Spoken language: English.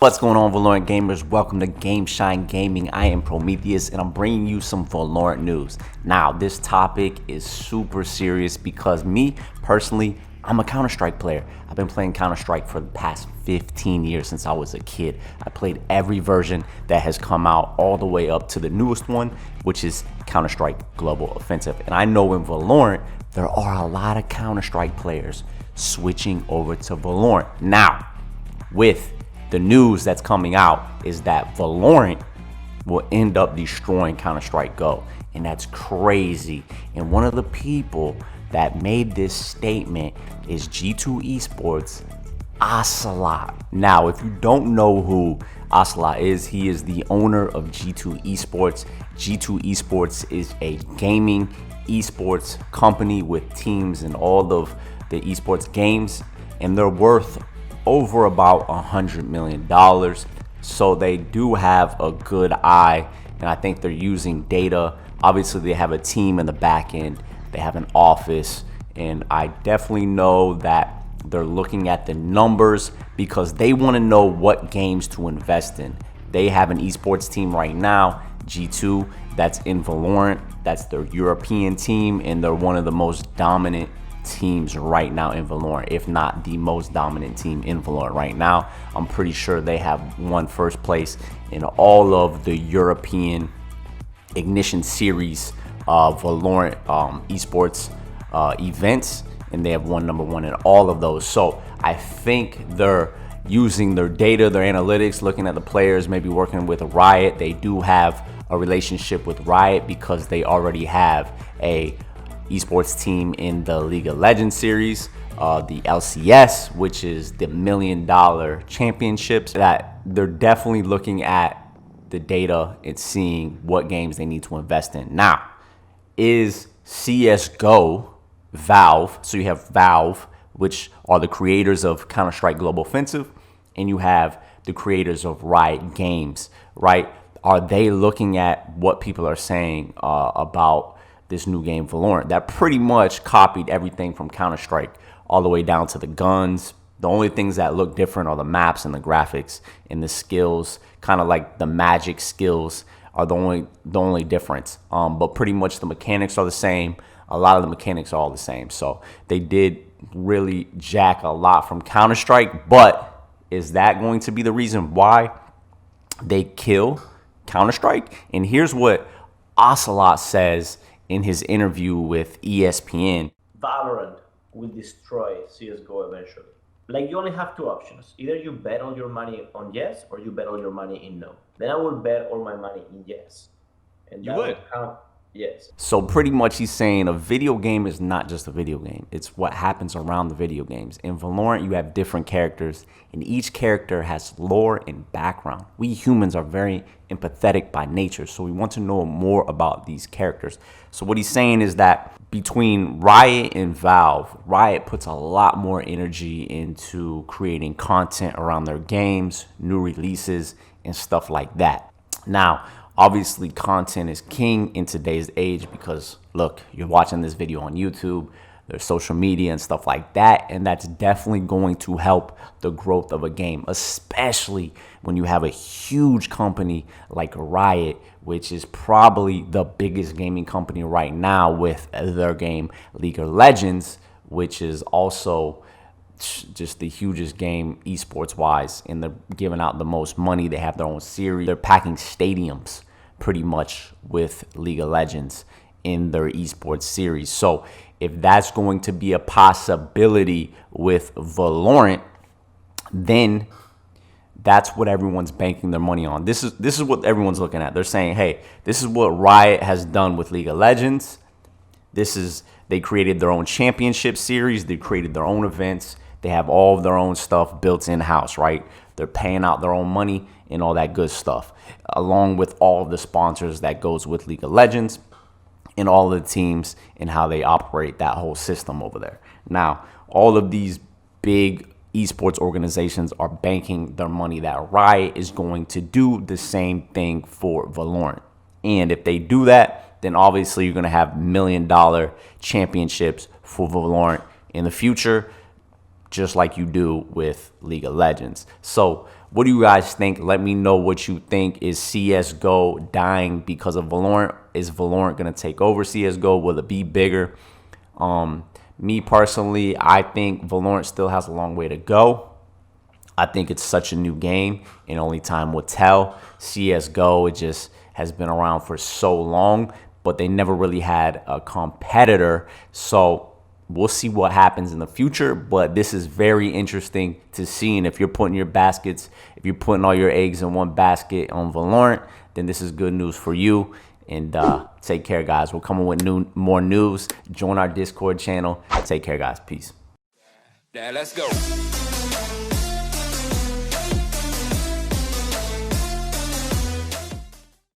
What's going on, Valorant gamers? Welcome to Game Shine Gaming. I am Prometheus and I'm bringing you some Valorant news. Now, this topic is super serious because me, personally, I'm a Counter-Strike player. I've been playing Counter-Strike for the past 15 years since I was a kid. I played every version that has come out all the way up to the newest one, which is Counter-Strike Global Offensive. And I know in Valorant, there are a lot of Counter-Strike players switching over to Valorant. Now, with the news that's coming out is that Valorant will end up destroying Counter-Strike Go. And that's crazy. And one of the people that made this statement is G2 ESports, Ocelote. Now, if you don't know who Ocelote is, he is the owner of G2 ESports. G2 ESports is a gaming esports company with teams in all of the esports games, and they're worth over about $100 million. So they do have a good eye, and I think they're using data. Obviously, they have a team in the back end, they have an office, and I definitely know that they're looking at the numbers because they want to know what games to invest in. They have an esports team right now, G2, that's in Valorant. That's their European team, and they're one of the most dominant teams right now in Valorant, if not the most dominant team in Valorant right now. I'm pretty sure they have won first place in all of the European Ignition Series Valorant esports events, and they have won #1 in all of those. So I think they're using their data, their analytics, looking at the players, maybe working with Riot. They do have a relationship with Riot because they already have a esports team in the League of Legends series, the LCS, which is the $1 million championships. That they're definitely looking at the data and seeing what games they need to invest in. Now, is CSGO Valve? So you have Valve, which are the creators of Counter-Strike Global Offensive, and you have the creators of Riot Games, right? Are they looking at what people are saying about this new game Valorant that pretty much copied everything from Counter-Strike all the way down to the guns? The only things that look different are the maps and the graphics and the skills, kind of like the magic skills are the only difference. But pretty much the mechanics are the same. A lot of the mechanics are all the same. So they did really jack a lot from Counter-Strike, but is that going to be the reason why they kill Counter-Strike? And here's what Ocelote says in his interview with ESPN. Valorant will destroy CSGO eventually. Like, you only have two options. Either you bet all your money on yes, or you bet all your money in no. Then I would bet all my money in yes. And you would? Yes. So pretty much he's saying a video game is not just a video game. It's what happens around the video games. In Valorant, you have different characters, and each character has lore and background. We humans are very empathetic by nature, so we want to know more about these characters. So what he's saying is that between Riot and Valve, Riot puts a lot more energy into creating content around their games, new releases, and stuff like that. Now, obviously, content is king in today's age because, look, you're watching this video on YouTube, there's social media and stuff like that, and that's definitely going to help the growth of a game, especially when you have a huge company like Riot, which is probably the biggest gaming company right now with their game League of Legends, which is also just the hugest game esports wise, and they're giving out the most money. They have their own series. They're packing stadiums pretty much with League of Legends in their esports series. So if that's going to be a possibility with Valorant, then that's what everyone's banking their money on. This is what everyone's looking at. They're saying, hey, this is what Riot has done with League of Legends. They created their own championship series. They created their own events. They have all of their own stuff built in-house, right? They're paying out their own money and all that good stuff, along with all of the sponsors that goes with League of Legends and all of the teams and how they operate that whole system over there. Now, all of these big esports organizations are banking their money that Riot is going to do the same thing for Valorant. And if they do that, then obviously you're going to have $1 million championships for Valorant in the future, just like you do with League of Legends. So What do you guys think? Let me know what you think. Is CSGO dying because of Valorant? Is Valorant going to take over CSGO? Will it be bigger? Me personally, I think Valorant still has a long way to go. I think it's such a new game, and only time will tell. CSGO, it just has been around for so long, but they never really had a competitor. So we'll see what happens in the future, but this is very interesting to see. And if you're putting if you're putting all your eggs in one basket on Valorant, then this is good news for you. And take care, guys. We're coming with more news. Join our Discord channel. Take care, guys. Peace. Now let's go.